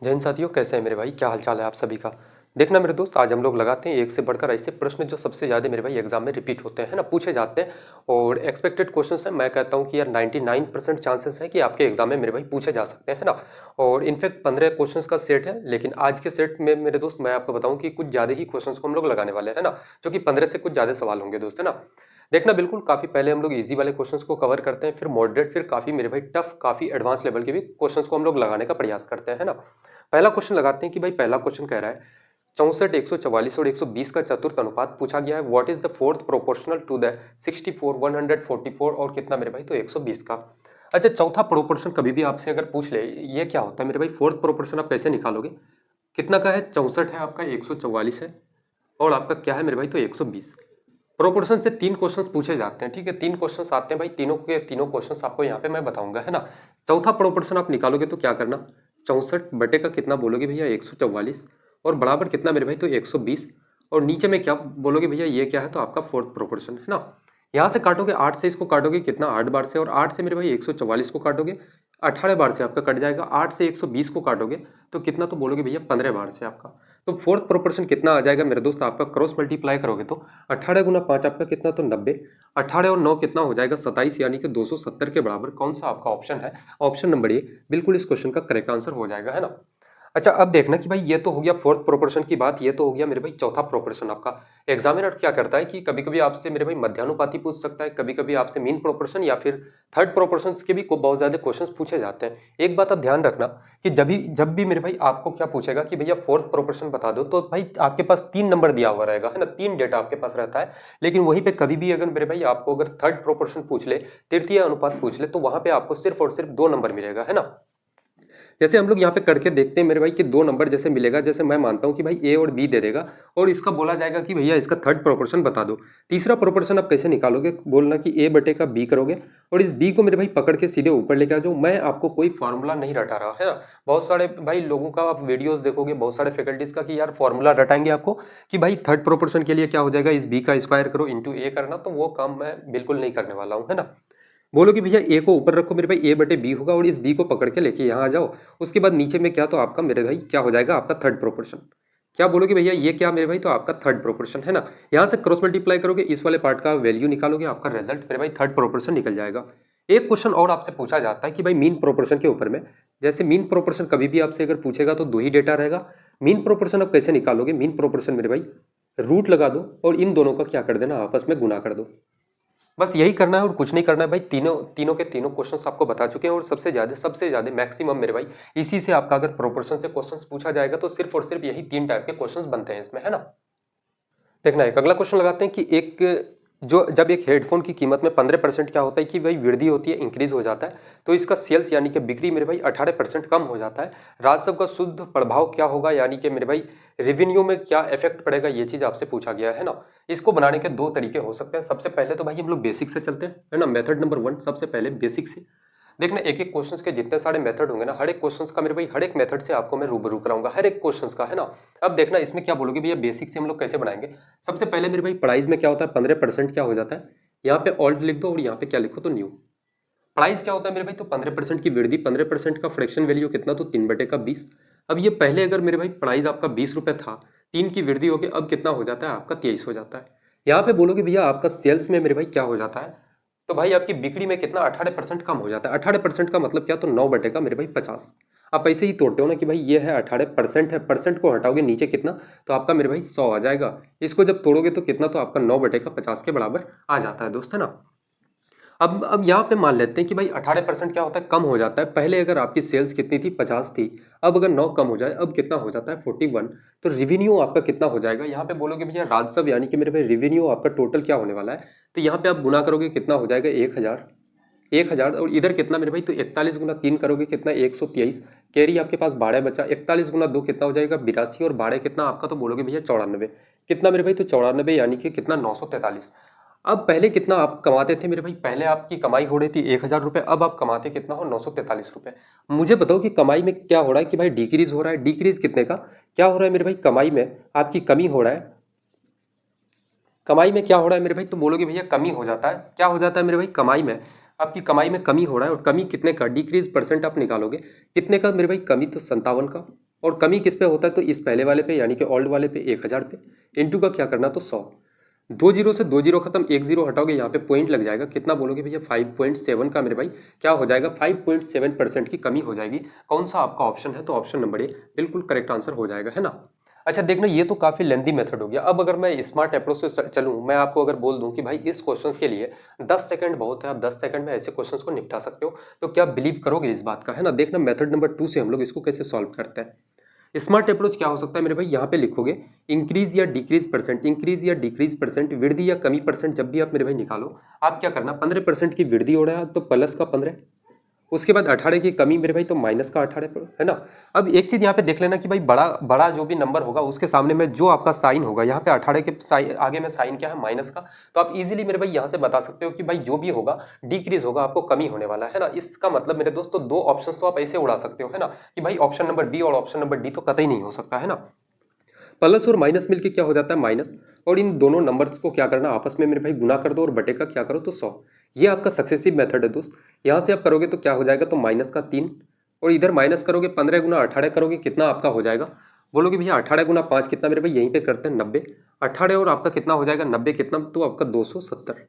जय हिंद साथियों, कैसे हैं मेरे भाई? क्या हाल-चाल है आप सभी का? देखना मेरे दोस्त, आज हम लोग लगाते हैं एक से बढ़कर ऐसे प्रश्न जो सबसे ज़्यादा मेरे भाई एग्जाम में रिपीट होते हैं, है ना? पूछे जाते हैं और एक्सपेक्टेड क्वेश्चंस हैं। मैं कहता हूँ कि यार 99% चांसेस है कि आपके एग्जाम में मेरे भाई पूछे जा सकते हैं, है ना? और इनफैक्ट 15 क्वेश्चंस का सेट है, लेकिन आज के सेट में मेरे दोस्त मैं आपको बताऊँ कि कुछ ज़्यादा ही क्वेश्चंस को हम लोग लगाने वाले हैं, है ना? जो कि 15 से कुछ ज़्यादा सवाल होंगे दोस्त, है ना? देखना बिल्कुल काफ़ी पहले हम लोग ईज़ी वाले क्वेश्चंस को कवर करते हैं, फिर मॉडरेट, फिर काफ़ी मेरे भाई टफ, काफ़ी एडवांस लेवल के भी क्वेश्चंस को हम लोग लगाने का प्रयास करते हैं, है ना? पहला क्वेश्चन लगाते हैं कि भाई पहला क्वेश्चन कह रहा है 64, 144 और 120 का चतुर्थ अनुपात पूछा गया है। What is the fourth proportional to the 64, 144 और कितना मेरे भाई? तो 120 का। अच्छा, चौथा प्रोपोर्शन कभी भी आपसे अगर पूछ ले, ये क्या होता है मेरे भाई? फोर्थ प्रोपोर्शन आप कैसे निकालोगे? कितना का है? 64 है आपका, 144 है और आपका क्या है मेरे भाई? तो 120। प्रोपोर्शन से 3 क्वेश्चंस पूछे जाते हैं, ठीक है? 3 क्वेश्चंस आते हैं भाई, तीनों के तीनों क्वेश्चंस आपको यहाँ पे मैं बताऊंगा, है ना? चौथा प्रोपोर्शन आप निकालोगे तो क्या करना, 64 बटे का कितना बोलोगे भैया? 144 और बराबर कितना मेरे भाई? तो 120 और नीचे में क्या बोलोगे भैया? ये क्या है? तो आपका फोर्थ प्रोपोर्शन, है ना? यहाँ से काटोगे 8 से, इसको काटोगे कितना? 8 बार से, और 8 से मेरे भाई 144 को काटोगे 18 बार से आपका कट जाएगा। 8 से 120 को काटोगे तो कितना? तो बोलोगे भैया 15 बार से आपका। तो फोर्थ प्रोपोर्शन कितना आ जाएगा मेरे दोस्त? आपका क्रॉस मल्टीप्लाई करोगे तो 18 गुना 5 आपका कितना? तो 90। 18 और 9 कितना हो जाएगा? 27, यानी कि 270 के बराबर कौन सा आपका ऑप्शन है? ऑप्शन नंबर ए बिल्कुल इस क्वेश्चन का करेक्ट आंसर हो जाएगा, है ना? अच्छा, अब देखना कि भाई ये तो हो गया फोर्थ प्रोपोर्शन की बात, ये तो हो गया मेरे भाई चौथा प्रोपोर्शन आपका। एग्जामिनर क्या करता है कि कभी कभी आपसे मेरे भाई मध्यानुपाती पूछ सकता है, कभी कभी आपसे मीन प्रोपोर्शन या फिर थर्ड प्रोपोर्शन के भी बहुत ज्यादा क्वेश्चंस पूछे जाते हैं। एक बात आप ध्यान रखना कि जब भी मेरे भाई आपको क्या पूछेगा कि भैया फोर्थ प्रोपोर्शन बता दो, तो भाई आपके पास 3 नंबर दिया हुआ रहेगा, है ना? 3 डेटा आपके पास रहता है। लेकिन वहीं पे कभी भी अगर मेरे भाई आपको अगर थर्ड प्रोपोर्शन पूछ ले, तृतीय अनुपात पूछ ले, तो वहां पे आपको सिर्फ और सिर्फ 2 नंबर मिलेगा, है ना? जैसे हम लोग यहाँ पे करके देखते हैं मेरे भाई कि 2 नंबर जैसे मिलेगा, जैसे मैं मानता हूँ कि भाई ए और बी दे देगा और इसका बोला जाएगा कि भैया इसका थर्ड प्रोपोर्शन बता दो। तीसरा प्रोपोर्शन आप कैसे निकालोगे? बोलना कि ए बटे का बी करोगे और इस बी को मेरे भाई पकड़ के सीधे ऊपर लेके आ जाओ। मैं आपको कोई फॉर्मूला नहीं रटा रहा, है ना? बहुत सारे भाई लोगों का आप वीडियोस देखोगे, बहुत सारे फैकल्टीज का, कि यार फॉर्मूला रटाएंगे आपको कि भाई थर्ड प्रोपोर्शन के लिए क्या हो जाएगा, इस बी का स्क्वायर करो इंटू ए करना। तो वो काम मैं बिल्कुल नहीं करने वाला हूँ, है ना? बोलो कि भैया ए को ऊपर रखो मेरे भाई, ए बटे बी होगा और इस बी को पकड़ के लेके यहाँ आ जाओ। उसके बाद नीचे में क्या? तो आपका मेरे भाई क्या हो जाएगा? आपका थर्ड प्रोपोर्शन। क्या बोलोगे भैया? ये क्या मेरे भाई? तो आपका थर्ड प्रोपोर्शन, है ना? यहाँ से क्रॉस मल्टीप्लाई करोगे, इस वाले पार्ट का वैल्यू निकालोगे, आपका रिजल्ट मेरे भाई थर्ड प्रोपोर्शन निकल जाएगा। एक क्वेश्चन और आपसे पूछा जाता है कि भाई मीन प्रोपोर्शन के ऊपर में, जैसे मीन प्रोपोर्शन कभी भी आपसे अगर पूछेगा तो 2 ही डेटा रहेगा। मीन प्रोपोर्शन आप कैसे निकालोगे? मीन प्रोपोर्शन मेरे भाई रूट लगा दो और इन दोनों का क्या कर देना? आपस में गुना कर दो। बस यही करना है और कुछ नहीं करना है भाई। तीनों तीनों के तीनों क्वेश्चंस आपको बता चुके हैं और सबसे ज्यादा मैक्सिमम मेरे भाई इसी से आपका अगर प्रोपोर्शन से क्वेश्चंस पूछा जाएगा तो सिर्फ और सिर्फ यही 3 टाइप के क्वेश्चंस बनते हैं इसमें, है ना? देखना, एक अगला क्वेश्चन लगाते हैं कि जब एक हेडफोन की कीमत में 15% क्या होता है कि भाई वृद्धि होती है, इंक्रीज हो जाता है, तो इसका सेल्स यानी कि बिक्री मेरे भाई 18% कम हो जाता है। राजस्व का शुद्ध प्रभाव क्या होगा, यानी कि मेरे भाई रेवेन्यू में क्या इफेक्ट पड़ेगा? ये चीज आपसे पूछा गया है ना? इसको बनाने के 2 तरीके हो सकते हैं। सबसे पहले तो भाई हम लोग बेसिक से चलते हैं, है ना? मेथड नंबर 1, सबसे पहले बेसिक से देखना। एक एक क्वेश्चंस के जितने सारे मेथड होंगे ना, हर एक क्वेश्चंस का मेरे भाई हर एक मेथड से आपको मैं रूबरू कराऊंगा, हर एक क्वेश्चंस का, है ना? अब देखना इसमें क्या बोलोगे भैया, बेसिक से हम लोग कैसे बनाएंगे। सबसे पहले मेरे भाई प्राइस में क्या होता है? 15% क्या हो जाता है? यहाँ पे ऑल्ट लिख दो और यहाँ पे क्या लिखो? तो न्यू। प्राइस क्या होता है मेरे भाई? तो 15% की वृद्धि, 15% का फ्रैक्शन वैल्यू कितना? तो 3/20। अब ये पहले अगर मेरे भाई प्राइस आपका 20 रुपए था, 3 की वृद्धि होगी, अब कितना हो जाता है? आपका 23 हो जाता है। यहाँ पे बोलोगे भैया आपका सेल्स में मेरे भाई क्या हो जाता है? तो भाई आपकी बिक्री में कितना? 18% कम हो जाता है। 18% का मतलब क्या? तो 9 बटे का मेरे भाई 50। आप ऐसे ही तोड़ते हो ना कि भाई ये है 18% है, परसेंट को हटाओगे नीचे कितना? तो आपका मेरे भाई 100 आ जाएगा। इसको जब तोड़ोगे तो कितना? तो आपका 9 बटे का 50 के बराबर आ जाता है दोस्त, है ना? अब यहाँ पे मान लेते हैं कि भाई 18% क्या होता है? कम हो जाता है। पहले अगर आपकी सेल्स कितनी थी? 50 थी। अब अगर 9 कम हो जाए, अब कितना हो जाता है? 41। तो रिवेन्यू आपका कितना हो जाएगा? यहाँ पे बोलोगे भैया राजस्व, यानी कि मेरे भाई रिवेन्यू आपका टोटल क्या होने वाला है? तो यहाँ पे आप गुना करोगे, कितना हो जाएगा? 1000। 1000 और इधर कितना मेरे भाई? तो 41 गुना 3 करोगे, कितना? 123। कैरी आपके पास 12 बचा। 41 गुना 2 कितना हो जाएगा? 82 और 12 कितना आपका? तो बोलोगे भैया 94। कितना मेरे भाई? तो 94, यानी कि कितना? 943। अब पहले कितना आप कमाते थे मेरे भाई? पहले आपकी कमाई हो रही थी 1000 रुपए, अब आप कमाते कितना हो? 943 रुपए। मुझे बताओ कि कमाई में क्या हो रहा है कि भाई डिक्रीज हो रहा है? डिक्रीज कितने का? क्या हो रहा है मेरे भाई? कमाई में आपकी कमी हो रहा है। कमाई में क्या हो रहा है मेरे भाई? तो बोलोगे भैया कमी हो जाता है। क्या हो जाता है मेरे भाई? कमाई में आपकी कमाई में कमी हो रहा है। और कमी कितने का? डिक्रीज परसेंट आप निकालोगे, कितने का मेरे भाई? कमी तो 57 का। और कमी किस पे होता है, तो इस पहले वाले पे यानी कि ओल्ड वाले पे 1000 पे, इंटू का क्या करना, तो 100। 2 जीरो से 2 जीरो खत्म, 1 जीरो हटाओगे यहाँ पे पॉइंट लग जाएगा, कितना बोलोगे भैया 5.7 का मेरे भाई क्या हो जाएगा, 5.7% की कमी हो जाएगी। कौन सा आपका ऑप्शन है, तो ऑप्शन नंबर ए बिल्कुल करेक्ट आंसर हो जाएगा, है ना। अच्छा देखना, ये तो काफी लेंथी मेथड हो गया। अब अगर मैं स्मार्ट अप्रोच से चलूं, मैं आपको अगर बोल दूं कि भाई इस क्वेश्चन के लिए 10 सेकंड बहुत है, आप 10 सेकंड में ऐसे क्वेश्चंस को निपटा सकते हो, तो क्या बिलीव करोगे इस बात का, है ना। देखना मेथड नंबर 2 से हम लोग इसको कैसे सॉल्व करते हैं। स्मार्ट अप्रोच क्या हो सकता है मेरे भाई, यहाँ पे लिखोगे इंक्रीज या डिक्रीज परसेंट, इंक्रीज या डिक्रीज परसेंट, वृद्धि या कमी परसेंट, जब भी आप मेरे भाई निकालो, आप क्या करना, 15% की वृद्धि हो रहा है तो प्लस का 15, उसके बाद 18 की कमी मेरे भाई तो माइनस का 18, है ना। अब एक चीज यहाँ पे देख लेना कि भाई बड़ा बड़ा जो भी नंबर होगा उसके सामने में जो आपका साइन होगा, यहाँ पे 18 के आगे में साइन क्या है, माइनस का, तो आप इजीली मेरे भाई यहाँ से बता सकते हो कि भाई जो भी होगा डिक्रीज होगा, आपको कमी होने वाला है ना। इसका मतलब मेरे दोस्तों दो ऑप्शन तो आप ऐसे उड़ा सकते हो, है ना, कि भाई ऑप्शन नंबर बी और ऑप्शन नंबर डी तो कतई नहीं हो सकता, है ना। प्लस और माइनस मिलके क्या हो जाता है, माइनस, और इन दोनों नंबर्स को क्या करना, आपस में मेरे भाई गुना कर दो और बटे का क्या करो, तो 100। ये आपका सक्सेसिव मेथड है दोस्त। यहाँ से आप करोगे तो क्या हो जाएगा, तो माइनस का 3, और इधर माइनस करोगे 15 गुना 18 करोगे, कितना आपका हो जाएगा, बोलोगे भैया 18 गुना 5 कितना मेरे भाई, यहीं पे करते हैं 90, 18 और आपका कितना हो जाएगा 90 कितना, तो आपका 270।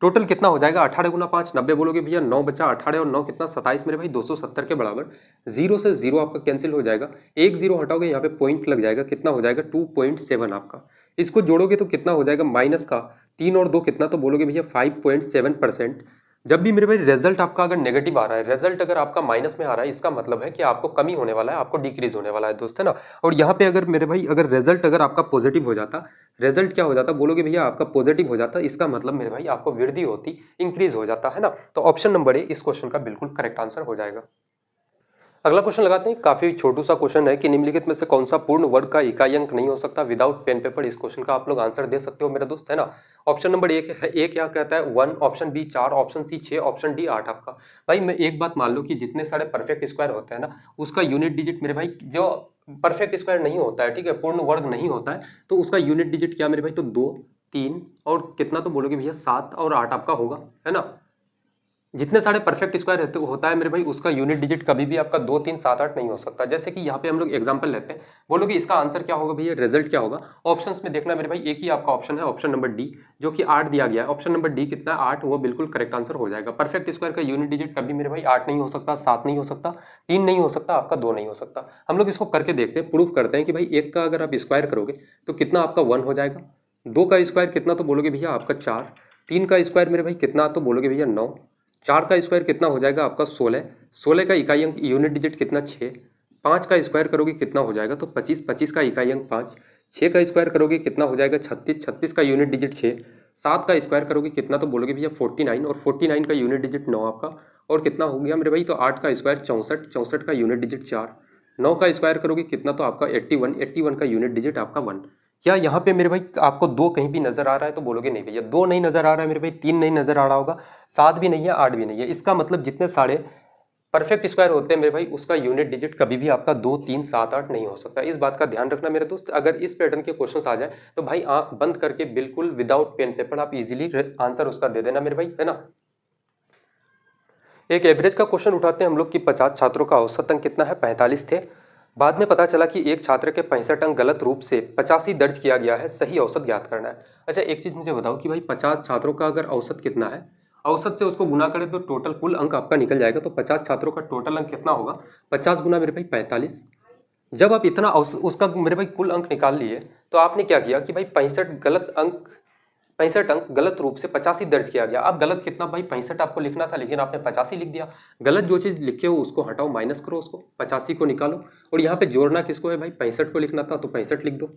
टोटल कितना हो जाएगा, 18 गुना 5 90, बोलोगे भैया 9 बचा, 18 और 9 कितना 27 मेरे भाई 270 के बराबर। जीरो से जीरो आपका कैंसिल हो जाएगा, एक जीरो हटाओगे यहाँ पे पॉइंट लग जाएगा, कितना हो जाएगा 2.7 आपका। इसको जोड़ोगे तो कितना हो जाएगा, माइनस का 3 और 2 कितना, तो बोलोगे भैया 5.7%। जब भी मेरे भाई रिजल्ट आपका अगर नेगेटिव आ रहा है, रिजल्ट अगर आपका माइनस में आ रहा है, इसका मतलब है कि आपको कमी होने वाला है, आपको डिक्रीज होने वाला है दोस्त, है ना। और यहाँ पे अगर मेरे भाई अगर रिजल्ट अगर आपका पॉजिटिव हो जाता, रिजल्ट क्या हो जाता, बोलोगे भैया आपका पॉजिटिव हो जाता, इसका मतलब मेरे भाई आपको वृद्धि होती, इंक्रीज हो जाता, है ना। तो ऑप्शन नंबर ए इस क्वेश्चन का बिल्कुल करेक्ट आंसर हो जाएगा। अगला क्वेश्चन लगाते हैं, काफी छोटू सा क्वेश्चन है कि निम्नलिखित में से कौन सा पूर्ण वर्ग का इकाई अंक नहीं हो सकता, विदाउट पेन पेपर इस क्वेश्चन का आप लोग आंसर दे सकते हो मेरा दोस्त, है ना। ऑप्शन नंबर एक क्या कहता है 1, option B 4, option C 6, option D 8 आपका। भाई मैं एक बात मान लो कि जितने सारे परफेक्ट स्क्वायर होते हैं ना, उसका यूनिट डिजिट मेरे भाई जो परफेक्ट स्क्वायर नहीं होता है, ठीक है, पूर्ण वर्ग नहीं होता है, तो उसका यूनिट डिजिट क्या मेरे भाई, तो 2, 3 और कितना, तो बोलोगे भैया 7 और 8 आपका होगा, है ना। जितने सारे परफेक्ट स्क्वायर होता है मेरे भाई, उसका यूनिट डिजिट कभी भी आपका 2, 3, 7, 8 नहीं हो सकता। जैसे कि यहाँ पे हम लोग एग्जांपल लेते हैं, बोलोगे इसका आंसर क्या होगा भैया, रिजल्ट क्या होगा। ऑप्शंस में देखना मेरे भाई, एक ही आपका ऑप्शन है, ऑप्शन नंबर डी, जो कि 8 दिया गया है। ऑप्शन नंबर डी कितना है, 8, वो बिल्कुल करेक्ट आंसर हो जाएगा। परफेक्ट स्क्वायर का यूनिट डिजिट कभी मेरे भाई 8 नहीं हो सकता, 7 नहीं हो सकता, 3 नहीं हो सकता, आपका 2 नहीं हो सकता। हम लोग इसको करके देखते हैं, प्रूफ करते हैं कि भाई एक का अगर आप स्क्वायर करोगे तो कितना आपका 1 हो जाएगा, 2 का स्क्वायर कितना, तो बोलोगे भैया आपका 4, 3 का स्क्वायर मेरे भाई कितना, तो बोलोगे भैया 9, 4 का स्क्वायर कितना हो जाएगा आपका 16, 16 का इकाई अंक यूनिट डिजिट कितना 6, 5 का स्क्वायर करोगे कितना हो जाएगा, तो 25, 25 का इकाई अंक 5, 6 का स्क्वायर करोगे कितना हो जाएगा 36, 36 का यूनिट डिजिट 6, 7 का स्क्वायर करोगे कितना, तो बोलोगे भैया 49 और 49 का यूनिट डिजिट 9 आपका, और कितना हो गया मेरे भाई, तो 8 का स्क्वायर 64, 64 का यूनिट डिजिट 4, 9 का स्क्वायर करोगे कितना, तो आपका 81, 81 का यूनिट डिजिट आपका 1। क्या यहाँ पे मेरे भाई आपको 2 कहीं भी नजर आ रहा है, तो बोलोगे नहीं भैया 2 नहीं नजर आ रहा है मेरे भाई, 3 नहीं नजर आ रहा होगा, 7 भी नहीं है, 8 भी नहीं है। इसका मतलब जितने सारे परफेक्ट स्क्वायर होते हैं मेरे भाई, उसका यूनिट डिजिट कभी भी आपका 2, 3, 7, 8 नहीं हो सकता। इस बात का ध्यान रखना मेरे दोस्त। अगर इस पैटर्न के क्वेश्चंस आ जाए तो भाई आंख बंद करके बिल्कुल विदाउट पेन पेपर आप इजीली आंसर उसका दे देना मेरे भाई, है ना। एक एवरेज का क्वेश्चन उठाते हैं हम लोग कि 50 छात्रों का औसत अंक कितना है, 45 थे। बाद में पता चला कि एक छात्र के 65 अंक गलत रूप से 85 दर्ज किया गया है, सही औसत ज्ञात करना है। अच्छा एक चीज मुझे बताओ कि भाई 50 छात्रों का अगर औसत कितना है, औसत से उसको गुना करें तो टोटल कुल अंक आपका निकल जाएगा। तो 50 छात्रों का टोटल अंक कितना होगा, 50 गुना मेरे भाई 45। जब आप इतना उसका मेरे भाई कुल अंक निकाल लिए, तो आपने क्या किया कि भाई 65 अंक गलत रूप से 85 दर्ज किया गया। अब गलत कितना भाई 65 आपको लिखना था, लेकिन आपने 85 लिख दिया। गलत जो चीज लिखे हो उसको हटाओ, माइनस करो, उसको 85 को निकालो, और यहाँ पे जोड़ना किसको है भाई, 65 को लिखना था तो 65 लिख दो।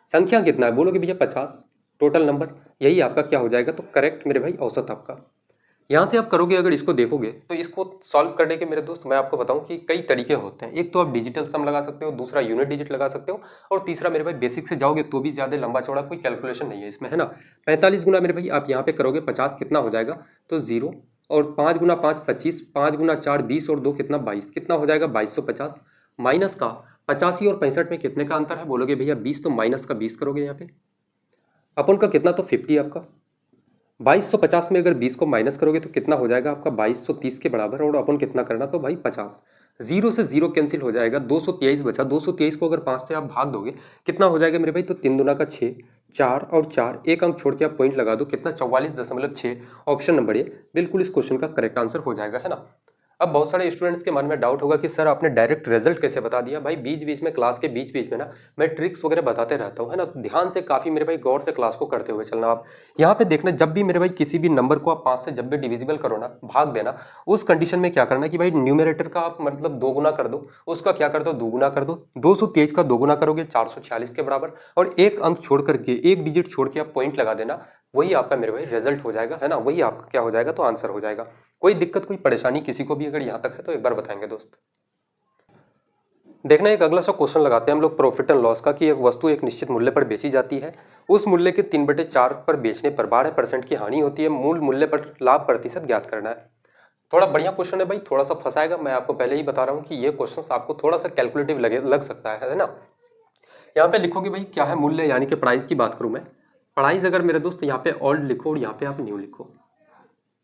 संख्या कितना है, बोलोगे भैया 50, टोटल नंबर, यही आपका क्या हो जाएगा, तो करेक्ट मेरे भाई औसत आपका। यहाँ से आप करोगे, अगर इसको देखोगे तो इसको सॉल्व करने के मेरे दोस्त मैं आपको बताऊं कि कई तरीके होते हैं। एक तो आप डिजिटल सम लगा सकते हो, दूसरा यूनिट डिजिट लगा सकते हो, और तीसरा मेरे भाई बेसिक से जाओगे तो भी ज्यादा लंबा चौड़ा कोई कैलकुलेशन नहीं है इसमें, है ना। 45 गुना मेरे भाई आप यहाँ पे करोगे 50 कितना हो जाएगा, तो 0, और 5 गुना 5 25, 5 गुना 4 20 और 2 कितना 22, कितना हो जाएगा 2250, माइनस का 85 और 65 में कितने का अंतर है, बोलोगे भैया 20, तो माइनस का 20 करोगे यहाँ पे, अपन का कितना, तो 50 आपका। 2250 में अगर 20 को माइनस करोगे तो कितना हो जाएगा आपका 2230 के बराबर, और अपन कितना करना, तो भाई 50। जीरो से जीरो कैंसिल हो जाएगा, 223 बचा। 223 को अगर 5 से आप भाग दोगे कितना हो जाएगा मेरे भाई, तो 3 दूना का 6, 4 और 4, एक अंक छोड़ के आप पॉइंट लगा दो, कितना 44.6। ऑप्शन नंबर ए बिल्कुल इस क्वेश्चन का करेक्ट आंसर हो जाएगा, है ना। अब बहुत सारे स्टूडेंट्स के मन में डाउट होगा कि सर आपने डायरेक्ट रिजल्ट कैसे बता दिया। भाई बीच बीच में, क्लास के बीच बीच में ना मैं ट्रिक्स वगैरह बताते रहता हूँ, है ना। ध्यान से काफी मेरे भाई गौर से क्लास को करते हुए चलना। आप यहाँ पे देखना, जब भी मेरे भाई किसी भी नंबर को आप 5 से जब भी डिविजिबल करो ना, भाग देना, उस कंडीशन में क्या करना कि भाई न्यूमरेटर का आप मतलब 2 गुना कर दो, उसका क्या कर दो 2 गुना कर दो। 223 का 2 गुना करोगे 446 के बराबर, और एक अंक छोड़ करके, एक डिजिट छोड़ के आप पॉइंट लगा देना, वही आपका मेरे भाई रिजल्ट हो जाएगा, है ना। वही आपका क्या हो जाएगा, तो आंसर हो जाएगा। कोई दिक्कत, कोई परेशानी किसी को भी अगर यहाँ तक है तो एक बार बताएंगे दोस्त। देखना, एक अगला सा क्वेश्चन लगाते हैं हम लोग प्रॉफिट एंड लॉस का, कि एक वस्तु एक निश्चित मूल्य पर बेची जाती है, उस मूल्य के 3/4 पर बेचने पर 12% की हानि होती है, मूल मूल्य पर लाभ प्रतिशत ज्ञात करना है। थोड़ा बढ़िया क्वेश्चन है भाई, थोड़ा सा फंसाएगा, मैं आपको पहले ही बता रहा हूँ कि ये क्वेश्चन आपको थोड़ा सा कैलकुलेटिव लग सकता है ना। यहाँ पे लिखोगे भाई क्या है मूल्य, यानी कि प्राइस की बात करूँ मैं, प्राइस अगर मेरे दोस्त यहाँ पे ओल्ड लिखो और यहाँ पे आप न्यू लिखो।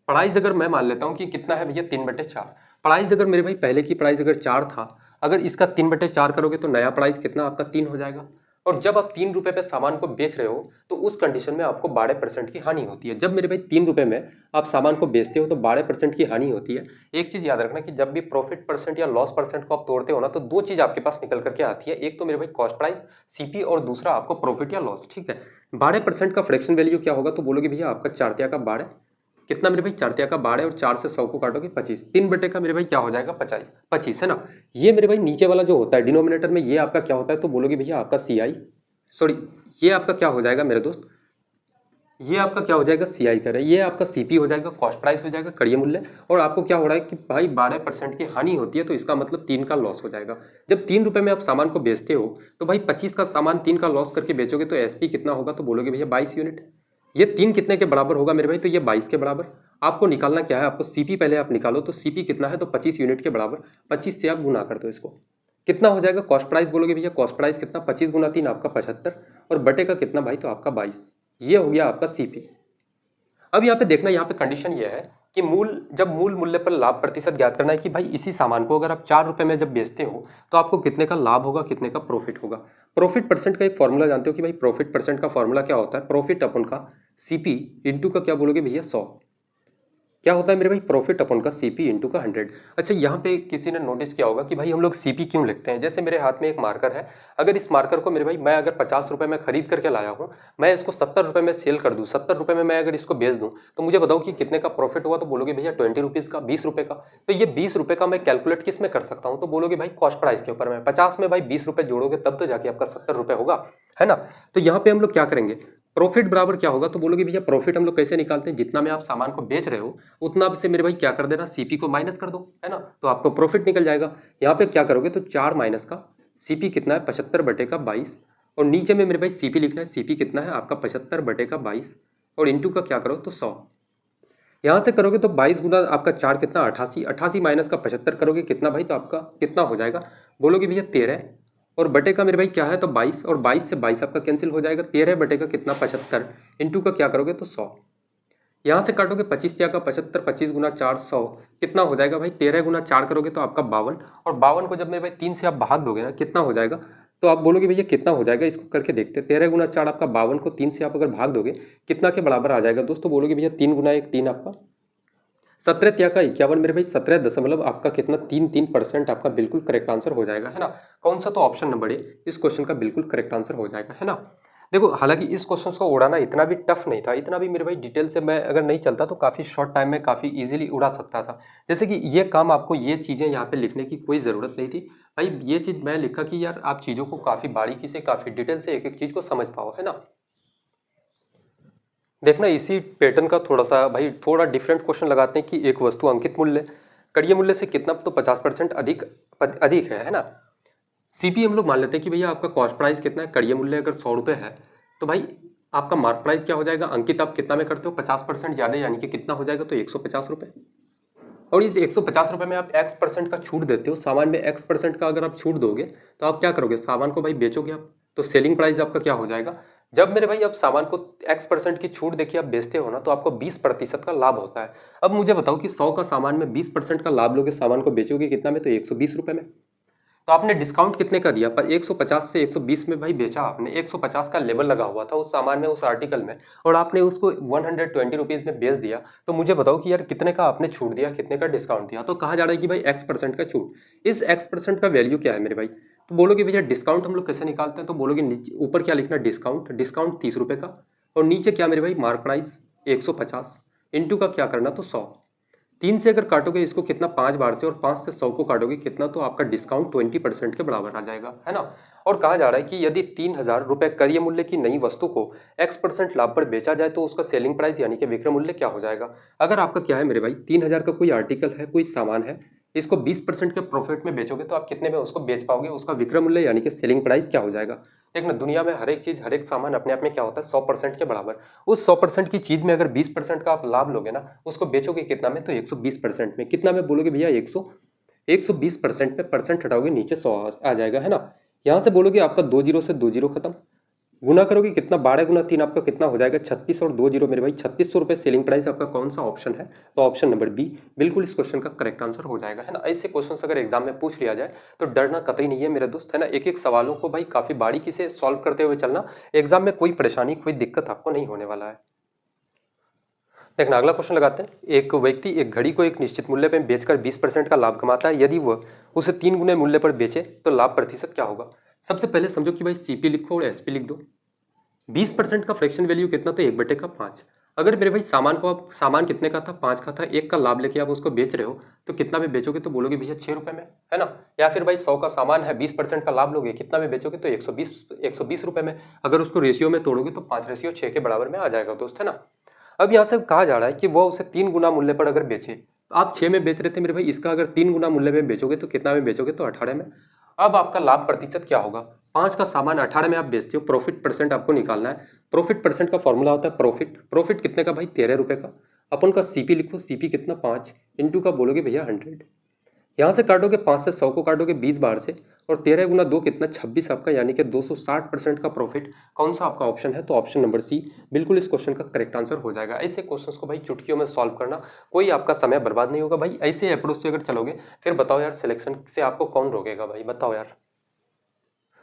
प्राइस अगर मैं मान लेता हूँ कि कितना है भैया 3/4। प्राइस अगर मेरे भाई पहले की प्राइस अगर 4 था, अगर इसका 3/4 करोगे तो नया प्राइस कितना आपका 3 हो जाएगा। और जब आप 3 रुपए पे सामान को बेच रहे हो तो उस कंडीशन में आपको 12% की हानि होती है। जब मेरे भाई 3 रुपए में आप सामान को बेचते हो तो 12% की हानि होती है। एक चीज याद रखना कि जब भी प्रॉफिट परसेंट या लॉस परसेंट को आप तोड़ते हो ना, तो दो चीज आपके पास निकल करके आती है, एक तो मेरे भाई कॉस्ट प्राइस सीपी, और दूसरा आपको प्रॉफिट या लॉस, ठीक है। 12% का फ्रैक्शन वैल्यू क्या होगा, तो बोलोगे भैया आपका 4 तिया का 12, कितना मेरे भाई 4 तिया का 12, और 4 से 100 को काटोगे 25, 3 बटे का मेरे भाई क्या हो जाएगा 25 है ना। ये मेरे भाई नीचे वाला जो होता है डिनोमिनेटर में, ये आपका क्या होता है, तो बोलोगे भैया आपका सीआई, सॉरी ये आपका क्या हो जाएगा मेरे दोस्त, ये आपका क्या हो जाएगा सीआई कर रहा है, ये आपका सीपी हो जाएगा, कॉस्ट प्राइस हो जाएगा, कड़िय मूल्य। और आपको क्या हो रहा है कि भाई 12% की हानि होती है, तो इसका मतलब 3 का लॉस हो जाएगा। जब 3 रुपए में आप सामान को बेचते हो तो भाई 25 का सामान 3 का लॉस करके बेचोगे तो एसपी कितना होगा, तो बोलोगे भैया 22 यूनिट। ये 3 कितने के बराबर होगा मेरे भाई, तो ये 22 के बराबर। आपको निकालना क्या है, आपको सीपी पहले आप निकालो, तो सीपी कितना है, तो 25 यूनिट के बराबर। 25 से आप गुना कर दो इसको, कितना हो जाएगा कॉस्ट प्राइस, बोलोगे भैया कॉस्ट प्राइस कितना, 25 गुना 3 आपका 75, और बटे का कितना भाई, तो आपका 22। ये हो गया आपका सीपी। अब यहाँ पे देखना, यहाँ पे कंडीशन ये है कि जब मूल मूल्य पर लाभ प्रतिशत ज्ञात करना है कि भाई इसी सामान को अगर आप 4 रुपए में जब बेचते हो तो आपको कितने का लाभ होगा, कितने का प्रॉफिट होगा। प्रॉफिट परसेंट का एक फॉर्मूला जानते हो कि भाई प्रॉफिट परसेंट का फॉर्मूला क्या होता है, प्रॉफिट अपन का सीपी इंटू का क्या बोलोगे भैया 100, क्या होता है मेरे भाई प्रॉफिट अपन का सीपी इंटू का 100। अच्छा, यहाँ पे किसी ने नोटिस किया होगा कि भाई हम लोग सीपी क्यों लिखते हैं। जैसे मेरे हाथ में एक मार्कर है, अगर इस मार्कर को मेरे भाई मैं अगर 50 रुपए में खरीद करके लाया हूँ, मैं इसको 70 रुपए में सेल कर दूँ, 70 रुपए में मैं अगर इसको बेच दूँ, तो मुझे बताओ कि कितने का प्रॉफिट हुआ, तो बोलोगे भैया 20 रुपीज़ का, 20 रुपए का। तो ये 20 रुपए का मैं कैलकुलेट किस में कर सकता हूँ, तो बोलोगे भाई कॉस्ट प्राइस के ऊपर में। 50 में भाई 20 रुपए जोड़ोगे तब तो जाके आपका 70 रुपए होगा, है ना। तो यहाँ पे हम लोग क्या करेंगे, प्रॉफिट बराबर क्या होगा, तो बोलोगे भैया प्रॉफिट हम लोग कैसे निकालते हैं, जितना में आप सामान को बेच रहे हो उतना से मेरे भाई क्या कर देना, सीपी को माइनस कर दो, है ना, तो आपको प्रॉफिट निकल जाएगा। यहाँ पे क्या करोगे, तो 4 माइनस का सीपी कितना है 75 बटे का 22, और नीचे में मेरे भाई सीपी लिखना है, सीपी कितना है आपका 75 बटे का 22, और इंटू का क्या करो तो 100। यहाँ से करोगे तो 22 गुना आपका 4 कितना 88, 88 माइनस का 75 करोगे कितना भाई, तो आपका कितना हो जाएगा, बोलोगे भैया 13, और बटे का मेरे भाई क्या है, तो 22, और 22 से 22 आपका कैंसिल हो जाएगा, 13 बटे का कितना 75, इंटू का क्या करोगे तो 100। यहाँ से काटोगे 25 तिया का 75, 25 गुना 4 100, कितना हो जाएगा भाई, 13 गुना 4 करोगे तो आपका 52, और 52 को जब मेरे भाई 3 से आप भाग दोगे ना, कितना हो जाएगा, तो आप बोलोगे भैया कितना हो जाएगा, इसको करके देखते हैं। 13 गुना 4 आपका 52 को 3 से आप अगर भाग दोगे कितना के बराबर आ जाएगा दोस्तों, बोलोगे भैया 3 गुना 1 3 आपका 17 तिया का 51 मेरे भाई 17 दशमलव आपका कितना 3% आपका बिल्कुल करेक्ट आंसर हो जाएगा, है ना। कौन सा, तो ऑप्शन नंबर ए इस क्वेश्चन का बिल्कुल करेक्ट आंसर हो जाएगा, है ना। देखो, हालांकि इस क्वेश्चन को उड़ाना इतना भी टफ नहीं था, इतना भी मेरे भाई डिटेल से मैं अगर नहीं चलता तो काफ़ी शॉर्ट टाइम में काफ़ी इजीली उड़ा सकता था। जैसे कि ये काम आपको ये चीज़ें यहाँ पे लिखने की कोई ज़रूरत नहीं थी भाई, ये चीज़ मैं लिखा कि यार आप चीज़ों को काफ़ी बारीकी से, काफ़ी डिटेल से एक एक चीज़ को समझ पाओ, है ना। देखना, इसी पैटर्न का थोड़ा सा भाई थोड़ा डिफरेंट क्वेश्चन लगाते हैं कि एक वस्तु अंकित मूल्य कड़िय मूल्य से कितना, तो 50% अधिक अधिक है ना। सीपी हम लोग मान लेते हैं कि भैया आपका कॉस्ट प्राइस कितना है, कड़िय मूल्य अगर 100 रुपये है, तो भाई आपका मार्क प्राइस क्या हो जाएगा, अंकित आप कितना में करते हो 50% ज़्यादा, यानी कि कितना हो जाएगा, तो 150 रुपये। और इस 150 रुपये में आप x% का छूट देते हो, सामान में x% का अगर आप छूट दोगे तो आप क्या करोगे, सामान को भाई बेचोगे आप, तो सेलिंग प्राइस आपका क्या हो जाएगा, जब मेरे भाई आप सामान को x% की छूट देखिए आप बेचते हो ना, तो आपको 20% का लाभ होता है। अब मुझे बताओ कि 100 का सामान में 20% का लाभ लोगे, सामान को बेचोगे कितना में? तो 120 रुपए में। तो आपने डिस्काउंट कितने का दिया? पर 150 से 120 में भाई बेचा आपने। 150 का लेबल लगा हुआ था उस सामान में, उस आर्टिकल में, और आपने उसको 120 रुपीज में बेच दिया। तो मुझे बताओ कि यार कितने का आपने छूट दिया, कितने का डिस्काउंट दिया? तो कहा जा रहा है कि भाई x% का छूट। इस x% का वैल्यू क्या है मेरे भाई? तो बोलोगे भैया डिस्काउंट हम लोग कैसे निकालते हैं? तो बोलोगे नीचे ऊपर क्या लिखना, डिस्काउंट, डिस्काउंट 30 रुपए का, और नीचे क्या मेरे भाई, मार्क प्राइस 150, इंटू का क्या करना, तो 100। 3 से अगर काटोगे इसको कितना, 5 बार से, और 5 से 100 को काटोगे कितना, तो आपका डिस्काउंट 20% के बराबर आ जाएगा, है ना। और कहा जा रहा है कि यदि 3000 रुपए क्रय मूल्य की नई वस्तु को x% लाभ पर बेचा जाए तो उसका सेलिंग प्राइस यानी कि विक्रय मूल्य क्या हो जाएगा? अगर आपका क्या है मेरे भाई, 3000 का कोई आर्टिकल है, कोई सामान है, इसको 20% के प्रॉफिट में बेचोगे तो आप कितने में उसको बेच पाओगे? उसका विक्रय मूल्य यानी कि सेलिंग प्राइस क्या हो जाएगा? देखना, दुनिया में हर एक चीज, हर एक सामान अपने आप में क्या होता है, 100% के बराबर। उस 100% की चीज में अगर 20% का आप लाभ लोगे ना, उसको बेचोगे कितना में? तो 120% में। कितना में बोलोगे भैया? 120% पे परसेंट हटाओगे नीचे 100 आ जाएगा, है ना। यहाँ से बोलोगे आपका 2 जीरो से 2 जीरो खत्म, गुना करोगे कितना, 12 गुना 3 आपका कितना हो जाएगा, 36, और 2 जीरो मेरे भाई 3600 रुपए सेलिंग प्राइस आपका कौन सा ऑप्शन है? तो ऑप्शन नंबर बी बिल्कुल इस क्वेश्चन का करेक्ट आंसर हो जाएगा, है ना। ऐसे क्वेश्चन अगर एग्जाम में पूछ लिया जाए तो डरना कतई नहीं है मेरे दोस्त, है ना। एक एक सवालों को भाई काफी बारीकी से सॉल्व करते हुए चलना, एग्जाम में कोई परेशानी, कोई दिक्कत आपको नहीं होने वाला है। देखना, अगला क्वेश्चन लगाते हैं। एक व्यक्ति एक घड़ी को एक निश्चित मूल्य पर बेचकर 20% का लाभ कमाता है। यदि वह उसे 3 गुने मूल्य पर बेचे तो लाभ प्रतिशत क्या होगा? सबसे पहले समझो कि भाई सीपी लिखो और एसपी लिख दो। 20% का फ्रैक्शन वैल्यू कितना, तो 1/5। अगर मेरे भाई सामान को, आप सामान कितने का था, 5 का था, 1 का लाभ लेके आप उसको बेच रहे हो, तो कितना में बेचोगे? तो बोलोगे भैया 6 रुपए में, है ना। या फिर भाई 100 का सामान है, 20% का लाभ लोगे, कितना में बेचोगे? तो 120 रुपए में। अगर उसको रेशियो में तोड़ोगे तो 5:6 के बराबर में आ जाएगा दोस्त, है ना। अब यहाँ से कहा जा रहा है कि वो उसे 3 गुना मूल्य पर अगर बेचे, तो आप 6 में बेच रहे थे मेरे भाई, इसका अगर 3 गुना मूल्य में बेचोगे तो कितना में बेचोगे? तो 18 में। अब आपका लाभ प्रतिशत क्या होगा? 5 का सामान 18 में आप बेचते हो, प्रॉफिट परसेंट आपको निकालना है। प्रॉफिट परसेंट का फॉर्मूला होता है प्रॉफिट। प्रॉफिट कितने का भाई? 13 रुपए का। अपन का सीपी लिखो, सीपी कितना, 5, इंटू का बोलोगे भैया 100। यहाँ से काटोगे 5 से 100 को काटोगे 20 बार से, और 13 गुना 2 कितना, 26 आपका, यानी कि 260% का प्रॉफिट कौन सा आपका ऑप्शन है? तो ऑप्शन नंबर सी बिल्कुल इस क्वेश्चन का करेक्ट आंसर हो जाएगा। ऐसे क्वेश्चंस को भाई चुटकियों में सॉल्व करना, कोई आपका समय बर्बाद नहीं होगा भाई। ऐसे अप्रोच से अगर चलोगे, फिर बताओ यार सिलेक्शन से आपको कौन रोकेगा भाई, बताओ यार।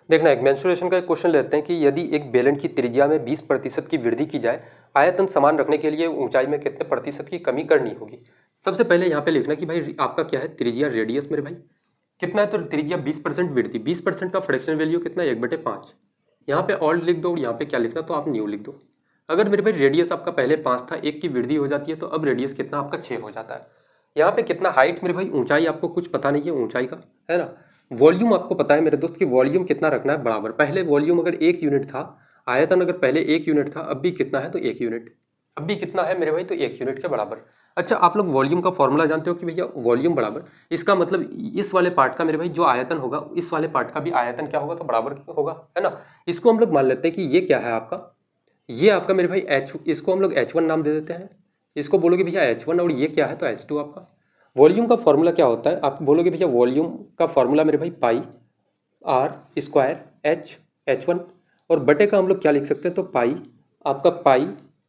देखना, एक मेंसुरेशन का एक क्वेश्चन लेते हैं कि यदि एक बेलन की त्रिज्या में 20% की वृद्धि की जाए, आयतन समान रखने के लिए ऊंचाई में कितने प्रतिशत की कमी करनी होगी? सबसे पहले यहाँ पे लिखना कि भाई आपका क्या है, त्रिज्या, रेडियस मेरे भाई कितना है, तो त्रिज्या 20% वृद्धि, 20% का फ्रैक्शन वैल्यू कितना, 1/5। यहाँ पे ऑल्ट लिख दो, और यहाँ पे क्या लिखना, तो आप न्यू लिख दो। अगर मेरे भाई रेडियस आपका पहले 5 था, 1 की वृद्धि हो जाती है, तो अब रेडियस कितना आपका 6 हो जाता है। यहाँ पे कितना हाइट मेरे भाई, ऊंचाई आपको कुछ पता नहीं है ऊंचाई का, है ना। वॉल्यूम आपको पता है मेरे दोस्त कि वॉल्यूम कितना रखना है बराबर। पहले वॉल्यूम अगर 1 यूनिट था, आयतन अगर पहले 1 यूनिट था, अब भी कितना है, तो 1 यूनिट। अब भी कितना है मेरे भाई, तो 1 यूनिट के बराबर। अच्छा, आप लोग वॉल्यूम का फॉर्मूला जानते हो कि भैया वॉल्यूम बराबर, इसका मतलब इस वाले पार्ट का मेरे भाई जो आयतन होगा, इस वाले पार्ट का भी आयतन क्या होगा, तो बराबर होगा, है ना। इसको हम लोग मान लेते हैं कि ये क्या है आपका, ये आपका मेरे भाई एच, इसको हम लोग H1 नाम दे देते हैं। इसको बोलोगे भैया H1, और ये क्या है, तो H2 आपका। वॉल्यूम का फॉर्मूला क्या होता है, आप बोलोगे भैया वॉल्यूम का फॉर्मूला मेरे भाई पाई आर स्क्वायर H1, और बटे का हम लोग क्या लिख सकते हैं, तो पाई आपका, पाई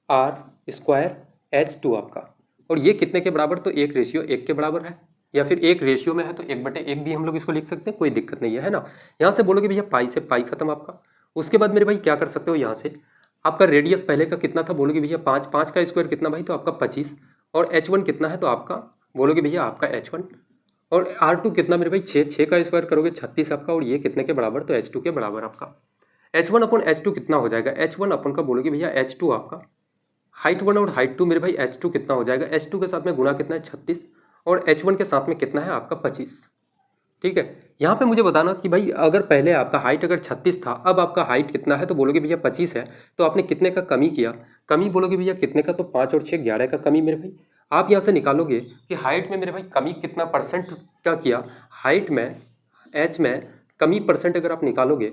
आर स्क्वायर H2 आपका। और ये कितने के बराबर, तो 1:1 के बराबर है, या फिर 1 रेशियो में है तो 1/1 भी हम लोग इसको लिख सकते हैं, कोई दिक्कत नहीं है ना। यहाँ से बोलोगे भैया पाई से पाई खत्म आपका। उसके बाद मेरे भाई क्या कर सकते हो, यहाँ से आपका रेडियस पहले का कितना था, बोलोगे भैया 5, 5 का स्क्वायर कितना भाई, तो आपका 25, और H1 कितना है, तो आपका बोलोगे भैया आपका H1, और R2 कितना मेरे भाई 6, 6 का स्क्वायर करोगे 36 आपका, और ये कितने के बराबर, तो H2 के बराबर आपका। H1 अपन H2 कितना हो जाएगा, H1 अपन का बोलोगे भैया H2 आपका, हाइट 1 और हाइट 2 मेरे भाई H2 कितना हो जाएगा, H2 के साथ में गुना कितना है 36, और H1 के साथ में कितना है आपका 25। ठीक है, यहाँ पे मुझे बताना कि भाई अगर पहले आपका हाइट अगर 36 था, अब आपका हाइट कितना है, तो बोलोगे भैया 25 है, तो आपने कितने का कमी किया, कमी बोलोगे भैया कितने का, तो 5 और 6 11 का कमी मेरे भाई। आप यहाँ से निकालोगे कि हाइट में मेरे भाई कमी कितना परसेंट का किया, हाइट में एच में कमी परसेंट अगर आप निकालोगे,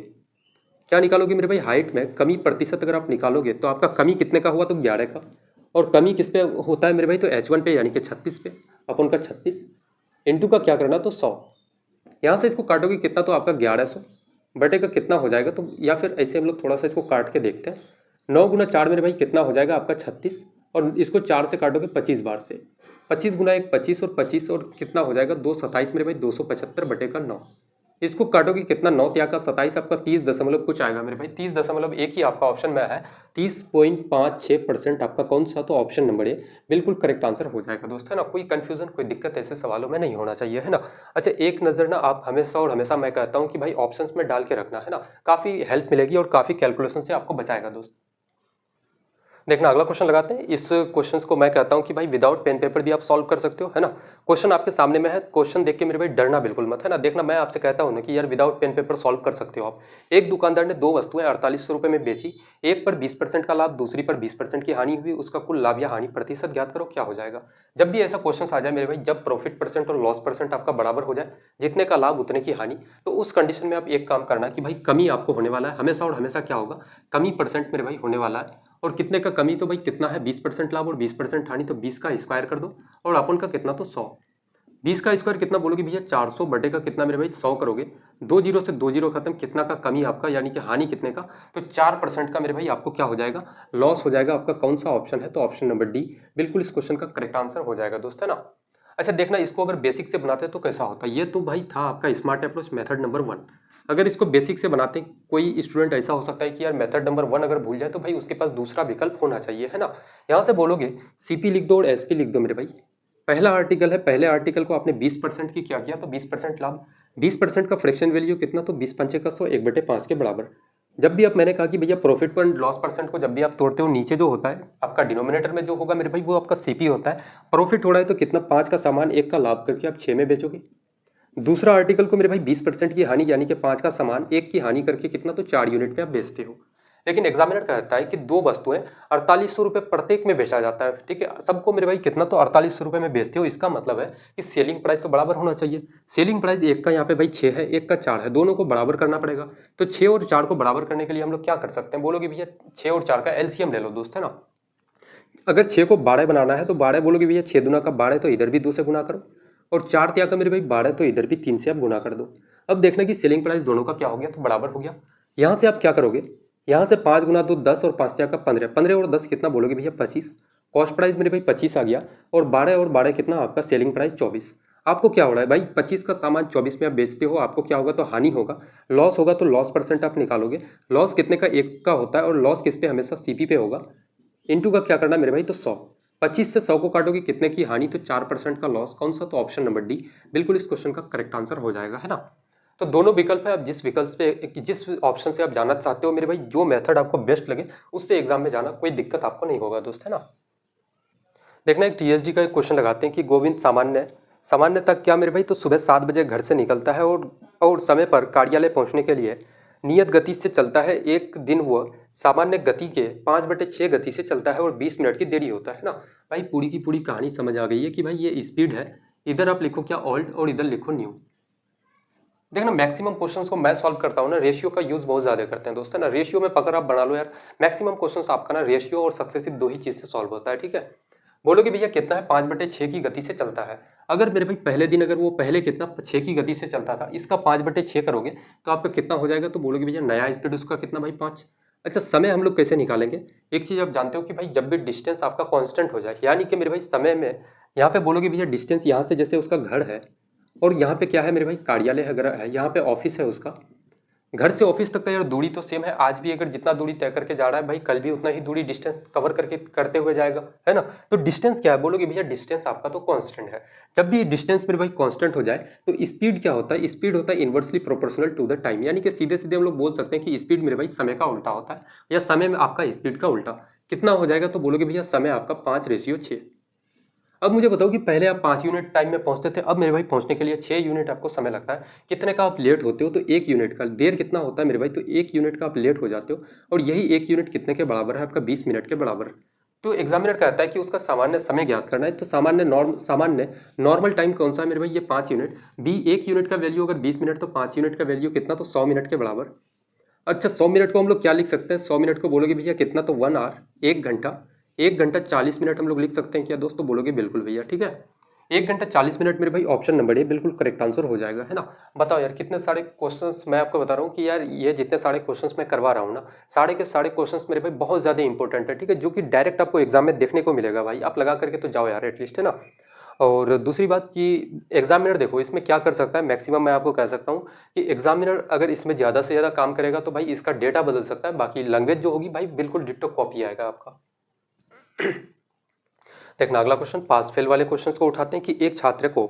क्या निकालोगे मेरे भाई, हाइट में कमी प्रतिशत अगर आप निकालोगे, तो आपका कमी कितने का हुआ, तो 11 का। और कमी किस पे होता है मेरे भाई, तो H1 पे, यानी कि 36 पे, अपन का 36 इंटू का क्या करना, तो 100। यहाँ से इसको काटोगे कितना, तो आपका 1100 बटे का कितना हो जाएगा, तो या फिर ऐसे हम लोग थोड़ा सा इसको काट के देखते हैं। 9 गुना 4 मेरे भाई कितना हो जाएगा आपका 36, और इसको 4 से काटोगे 25 बार से, 25 गुना 1 25, और 25 और कितना हो जाएगा 2 27 मेरे भाई 275/9। इसको काटोगे कितना, 9 त्या का 27, आपका 30 दशमलव कुछ आएगा मेरे भाई, 30.1 ही आपका ऑप्शन में है, 30.56% आपका कौन सा, तो ऑप्शन नंबर ए बिल्कुल करेक्ट आंसर हो जाएगा दोस्त, है ना। कोई कंफ्यूजन कोई दिक्कत ऐसे सवालों में नहीं होना चाहिए, है ना। अच्छा, एक नज़र ना आप हमेशा और हमेशा मैं कहता हूँ कि भाई ऑप्शंस में डाल के रखना, है ना, काफ़ी हेल्प मिलेगी और काफ़ी कैलकुलेशन से आपको बचाएगा दोस्त। देखना अगला क्वेश्चन लगाते हैं। इस क्वेश्चंस को मैं कहता हूं कि भाई विदाउट पेन पेपर भी आप सॉल्व कर सकते हो, है ना। क्वेश्चन आपके सामने में है, क्वेश्चन देख के मेरे भाई डरना बिल्कुल मत, है ना। देखना मैं आपसे कहता हूं ना कि यार विदाउट पेन पेपर सॉल्व कर सकते हो आप। एक दुकानदार ने 2 वस्तुएं 4800 रुपए में बेची, एक पर 20% का लाभ, दूसरी पर 20% की हानि हुई, उसका कुल लाभ या हानि प्रतिशत ज्ञात करो, क्या हो जाएगा। जब भी ऐसा क्वेश्चन आ जाए मेरे भाई, जब प्रॉफिट परसेंट और लॉस परसेंट आपका बराबर हो जाए, जितने का लाभ उतने की हानि, तो उस कंडीशन में आप एक काम करना कि भाई कमी आपको होने वाला है हमेशा और हमेशा, क्या होगा, कमी परसेंट मेरे भाई होने वाला है। और कितने का कमी, तो भाई कितना है 20% लाभ और 20% हानि, तो 20 का स्क्वायर कर दो, और अपन का कितना, तो 100। 20 का स्क्वायर कितना बोलोगे भैया, 400 बटे का कितना मेरे भाई 100 करोगे, 2 जीरो से 2 जीरो खत्म, कितना का कमी आपका, यानी कि हानि कितने का, तो 4% का मेरे भाई आपको क्या हो जाएगा, लॉस हो जाएगा। आपका कौन सा ऑप्शन है, तो ऑप्शन नंबर डी बिल्कुल इस क्वेश्चन का करेक्ट आंसर हो जाएगा दोस्त, है ना। अच्छा देखना, इसको अगर बेसिक से बनाते तो कैसा होता, ये तो भाई था आपका स्मार्ट अप्रोच मेथड नंबर 1। अगर इसको बेसिक से बनाते, कोई स्टूडेंट ऐसा हो सकता है कि यार मेथड नंबर 1 अगर भूल जाए तो भाई उसके पास दूसरा विकल्प होना चाहिए, है ना। यहाँ से बोलोगे सीपी लिख दो और एसपी लिख दो मेरे भाई। पहला आर्टिकल है, पहले आर्टिकल को आपने 20% की क्या किया, तो 20% लाभ, 20% का फ्रैक्शन वैल्यू कितना, तो 20 पंचे का 100, 1/5 के बराबर। जब भी आप, मैंने कहा कि भैया प्रॉफिट पर लॉस परसेंट को जब भी आप तोड़ते हो, नीचे जो होता है आपका डिनोमिनेटर में जो होगा मेरे भाई, वो आपका सीपी होता है। प्रॉफिट हो रहा है तो कितना, 5 का सामान 1 का लाभ करके आप 6 में बेचोगे। दूसरा आर्टिकल को मेरे भाई 20% की हानि, यानी कि 5 का सामान 1 की हानि करके कितना, तो 4 यूनिट पे आप बेचते हो। लेकिन एग्जामिनर कहता है कि 2 वस्तुएं 4800 रुपये प्रत्येक में बेचा जाता है, ठीक है, सबको मेरे भाई कितना, तो 4800 रुपये में बेचते हो। इसका मतलब है कि सेलिंग प्राइस तो बराबर होना चाहिए। सेलिंग प्राइस एक का यहाँ पे भाई 6 है, एक का 4 है, दोनों को बराबर करना पड़ेगा। तो 6 और 4 को बराबर करने के लिए हम लोग क्या कर सकते हैं, बोलोगे भैया 6 और 4 का एलसीएम ले लो दोस्त, है ना। अगर 6 को 12 बनाना है तो 12 बोलोगे भैया 6 दूना का 12, तो इधर भी 2 से गुना करो, और 4 त्या का मेरे भाई 12, तो इधर भी 3 से आप गुना कर दो। अब देखना कि सेलिंग प्राइस दोनों का क्या हो गया, तो बराबर हो गया। यहाँ से आप क्या करोगे, यहाँ से 5 गुना 2 10, और 5 त्या का 15, 15 और 10 कितना बोलोगे भैया 25। कॉस्ट प्राइस मेरे भाई 25 आ गया, और 12 कितना आपका सेलिंग प्राइस 24। आपको क्या हो रहा है भाई, 25 का सामान 24 में आप बेचते हो, आपको क्या होगा, तो हानि होगा, लॉस होगा, तो लॉस परसेंट आप निकालोगे। लॉस कितने का, 1 का होता है, और लॉस किस पे, हमेशा सीपी पे होगा। इनटू का क्या करना मेरे भाई, तो 100। 25 से 100 को काटोगे कितने की हानि, तो 4% का लॉस, कौन सा, तो ऑप्शन नंबर डी बिल्कुल इस क्वेश्चन का करेक्ट आंसर हो जाएगा, है ना। तो दोनों विकल्प है, आप जिस विकल्प पे, जिस ऑप्शन से आप जाना चाहते हो मेरे भाई, जो मेथड आपको बेस्ट लगे उससे एग्जाम में जाना, कोई दिक्कत आपको नहीं होगा दोस्त, है ना। देखना एक टीएसडी का एक क्वेश्चन लगाते हैं कि गोविंद सामान्य तक क्या मेरे भाई, तो सुबह 7 बजे घर से निकलता है और समय पर कार्यालय पहुंचने के लिए नियत गति से चलता है। एक दिन वह सामान्य गति के 5/6 गति से चलता है और 20 मिनट की देरी होता है ना। भाई पूरी की पूरी कहानी समझ आ गई है कि भाई ये स्पीड है। इधर आप लिखो क्या, ओल्ड, और इधर लिखो न्यू। देखना मैक्सिमम क्वेश्चंस को मैं सॉल्व करता हूँ ना, रेशियो का यूज बहुत ज्यादा करते हैं दोस्त, है ना। रेशियो में पकड़ आप बना लो यार, मैक्सिमम क्वेश्चंस आपका ना रेशियो और सक्सेसिव 2 ही चीज से सॉल्व होता है, ठीक है। बोलोगे भैया कितना है, 5/6 की गति से चलता है। अगर मेरे भाई पहले दिन अगर वो पहले कितना 6 की गति से चलता था, इसका 5/6 करोगे तो आपका कितना हो जाएगा, तो बोलोगे भैया नया स्पीड उसका कितना भाई 5। अच्छा समय हम लोग कैसे निकालेंगे, एक चीज आप जानते हो कि भाई जब भी डिस्टेंस आपका कांस्टेंट हो जाए, यानी कि मेरे भाई समय में यहाँ पे बोलोगे भैया डिस्टेंस यहाँ से, जैसे उसका घर है और यहाँ पे क्या है मेरे भाई कार्यालय है, यहाँ पे ऑफिस है उसका, घर से ऑफिस तक का यार दूरी तो सेम है। आज भी अगर जितना दूरी तय करके जा रहा है भाई, कल भी उतना ही दूरी डिस्टेंस कवर करते हुए जाएगा, है ना। तो डिस्टेंस क्या है, बोलोगे भैया डिस्टेंस आपका तो कांस्टेंट है। जब भी डिस्टेंस मेरे भाई कांस्टेंट हो जाए तो स्पीड क्या होता है, स्पीड होता है inversely proportional to the time, यानी कि सीधे सीधे हम लोग बोल सकते हैं कि स्पीड मेरे भाई समय का उल्टा होता है, या समय में आपका स्पीड का उल्टा। कितना हो जाएगा, तो बोलोगे भैया समय आपका 5/6। अब मुझे बताओ कि पहले आप 5 यूनिट टाइम में पहुंचते थे, अब मेरे भाई पहुंचने के लिए 6 यूनिट आपको समय लगता है। कितने का आप लेट होते हो, तो 1 यूनिट का देर कितना होता है मेरे भाई, तो 1 यूनिट का आप लेट हो जाते हो, और यही 1 यूनिट कितने के बराबर है, आपका 20 मिनट के बराबर। तो एग्जामिनर कहता है कि उसका सामान्य समय ज्ञात करना है, तो सामान्य नॉर्मल टाइम कौन सा है मेरे भाई, ये 5 यूनिट। 1 यूनिट का वैल्यू अगर 20 मिनट, तो 5 यूनिट का वैल्यू कितना, तो 100 मिनट के बराबर। अच्छा 100 मिनट को हम लोग क्या लिख सकते हैं, 100 मिनट को बोलोगे भैया कितना, तो 1 आवर, 1 घंटा, 1 घंटा 40 मिनट हम लोग लिख सकते हैं क्या दोस्तों, बोलोगे बिल्कुल भैया, ठीक है। 1 घंटा 40 मिनट मेरे भाई ऑप्शन नंबर ए बिल्कुल करेक्ट आंसर हो जाएगा, है ना। बताओ यार कितने सारे क्वेश्चंस मैं आपको बता रहा हूँ कि यार ये जितने सारे क्वेश्चंस मैं करवा रहा हूँ ना, सारे के सारे क्वेश्चंस मेरे भाई बहुत ज़्यादा इंपॉर्टेंट है, ठीक है, जो कि डायरेक्ट आपको एग्जाम में देखने को मिलेगा भाई, आप लगा करके तो जाओ यार एटलीस्ट, है ना। और दूसरी बात कि एग्जामिनर देखो इसमें क्या कर सकता है, मैक्सिमम मैं आपको कह सकता हूँ कि एग्जामिनर अगर इसमें ज़्यादा से ज़्यादा काम करेगा तो भाई इसका डेटा बदल सकता है, बाकी लैंग्वेज जो होगी भाई बिल्कुल डिट्टो कॉपी आएगा आपका। देखना अगला क्वेश्चन, पास फेल वाले क्वेश्चन को उठाते हैं कि एक छात्र को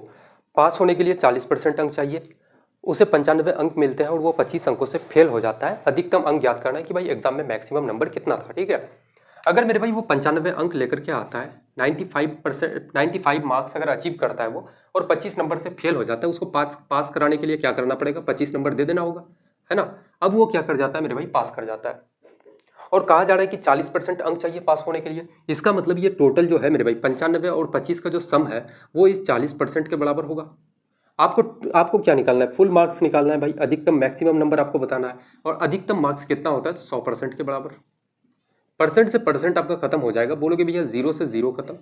पास होने के लिए 40% अंक चाहिए, उसे 95 अंक मिलते हैं और वो 25 अंकों से फेल हो जाता है, अधिकतम अंक ज्ञात करना है कि भाई एग्जाम में मैक्सिमम नंबर कितना था, ठीक है। अगर मेरे भाई वो 95 अंक लेकर के आता है, 95 मार्क्स अगर अचीव करता है वो, और 25 नंबर से फेल हो जाता है, उसको पास कराने के लिए क्या करना पड़ेगा, 25 नंबर दे देना होगा, है ना। अब वो क्या कर जाता है मेरे भाई, पास कर जाता है। और कहा जा रहा है कि 40% अंक चाहिए पास होने के लिए, इसका मतलब ये टोटल जो है मेरे भाई 95 और 25 का जो सम है वो इस 40% के बराबर होगा। आपको आपको क्या निकालना है, फुल मार्क्स निकालना है भाई, अधिकतम मैक्सिमम नंबर आपको बताना है, और अधिकतम मार्क्स कितना होता है, 100% के बराबर। परसेंट से परसेंट आपका खत्म हो जाएगा, बोलोगे भैया 0 से 0 खत्म।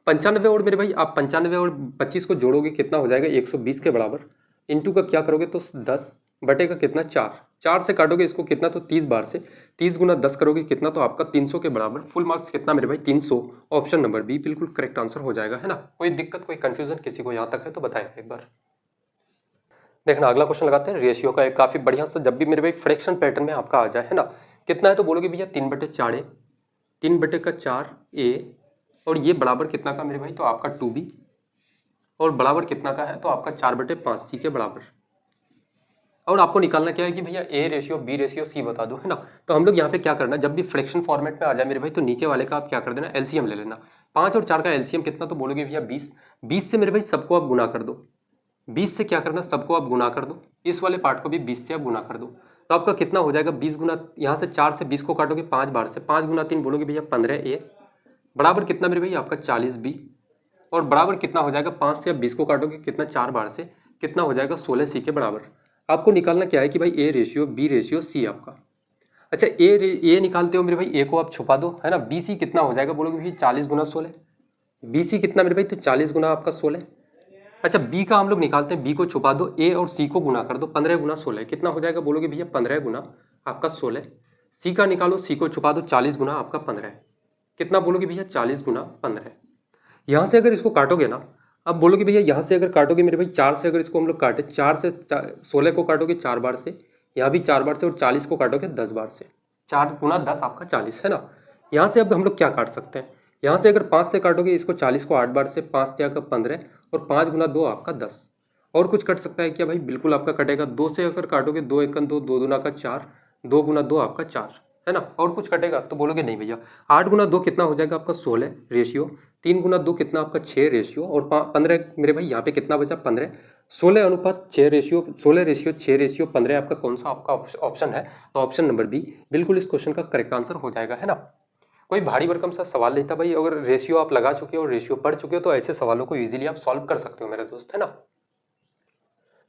95 और मेरे भाई आप 95 और 25 को जोड़ोगे कितना हो जाएगा, 120 के बराबर। इंटू का क्या करोगे तो 10 बटे का कितना 4, 4 से काटोगे इसको कितना तो 30 बार से, 30 गुना 10 करोगे कितना तो आपका 300 के बराबर। फुल मार्क्स कितना मेरे भाई 300, ऑप्शन नंबर बी बिल्कुल करेक्ट आंसर हो जाएगा, है ना। कोई दिक्कत कोई कंफ्यूजन किसी को यहाँ तक है तो बताएं एक बार। देखना अगला क्वेश्चन लगाते हैं रेशियो का, एक काफी बढ़िया सा, जब भी मेरे भाई फ्रैक्शन पैटर्न में आपका आ जाए, है ना। कितना है तो बोलोगे भैया 3/4 ए, 3/4 ए, और ये बराबर कितना का मेरे भाई तो आपका 2b, और बराबर कितना का है तो आपका 4/5 सी के बराबर। और आपको निकालना क्या है कि भैया A ratio B ratio C बता दो, है ना। तो हम लोग यहाँ पे क्या करना, जब भी फ्रैक्शन फॉर्मेट में आ जाए मेरे भाई तो नीचे वाले का आप क्या कर देना, एलसीएम ले लेना। 5 और 4 का एलसीएम कितना तो बोलोगे भैया 20, 20 से मेरे भाई सबको आप गुना कर दो, 20 से क्या करना सबको आप गुना कर दो, इस वाले पार्ट को भी 20 से आप गुना कर दो। तो आपका कितना हो जाएगा 20 गुना, यहाँ से 4 से 20 को काटोगे 5 बार से, 5 गुना 3 बोलोगे भैया 15 ए, बराबर कितना मेरे भाई आपका 40 बी, और बराबर कितना हो जाएगा 5 से आप 20 को काटोगे कितना 4 बार से, कितना हो जाएगा 16 सी के बराबर। आपको निकालना क्या है कि भाई A ratio B ratio C आपका। अच्छा ए निकालते हो मेरे भाई, ए को आप छुपा दो, है ना। बी सी कितना हो जाएगा बोलोगे भाई 40 गुना 16, बी सी कितना मेरे भाई तो 40 गुना आपका 16। अच्छा बी का हम लोग निकालते हैं, बी को छुपा दो, ए और सी को गुना कर दो, 15 गुना 16 कितना हो जाएगा बोलोगे भैया 15 गुना आपका 16। सी का निकालो, सी को छुपा दो, 40 गुना आपका 15 कितना बोलोगे भैया 40 गुना 15। यहाँ से अगर इसको काटोगे ना, अब बोलोगे भैया यहाँ से अगर काटोगे मेरे भाई 4 से अगर इसको हम लोग काटे, 4 से 16 को काटोगे 4 बार से, यहाँ भी 4 बार से, और 40 को काटोगे 10 बार से, 4 गुना 10 आपका 40, है ना। यहाँ से अब हम लोग क्या काट सकते हैं, यहाँ से अगर 5 से काटोगे इसको 40 को 8 बार से, 5 त्याग का 15, और 5 गुना 2 आपका 10। और कुछ कट सकता है क्या भाई, बिल्कुल आपका कटेगा, 2 से अगर काटोगे 2 एकन 2, 2 दूना का 4, 2 गुना 2 आपका 4, है ना। और कुछ कटेगा तो बोलोगे नहीं भैया। 8 गुना 2 कितना हो जाएगा आपका 16 रेशियो, 3 गुना 2 कितना आपका 6 रेशियो, और 15 मेरे भाई यहाँ पे कितना बचा 15, 16 अनुपात 6 रेशियो, 16 रेशियो 6 रेशियो 15 आपका कौन सा आपका ऑप्शन है, तो ऑप्शन नंबर बी बिल्कुल इस क्वेश्चन का करेक्ट आंसर हो जाएगा, है ना। कोई भारी भरकम सा सवाल नहीं था भाई, अगर रेशियो आप लगा चुके हो, रेशियो पढ़ चुके हो, तो ऐसे सवालों को इजीली आप सॉल्व कर सकते हो मेरे दोस्त, है ना।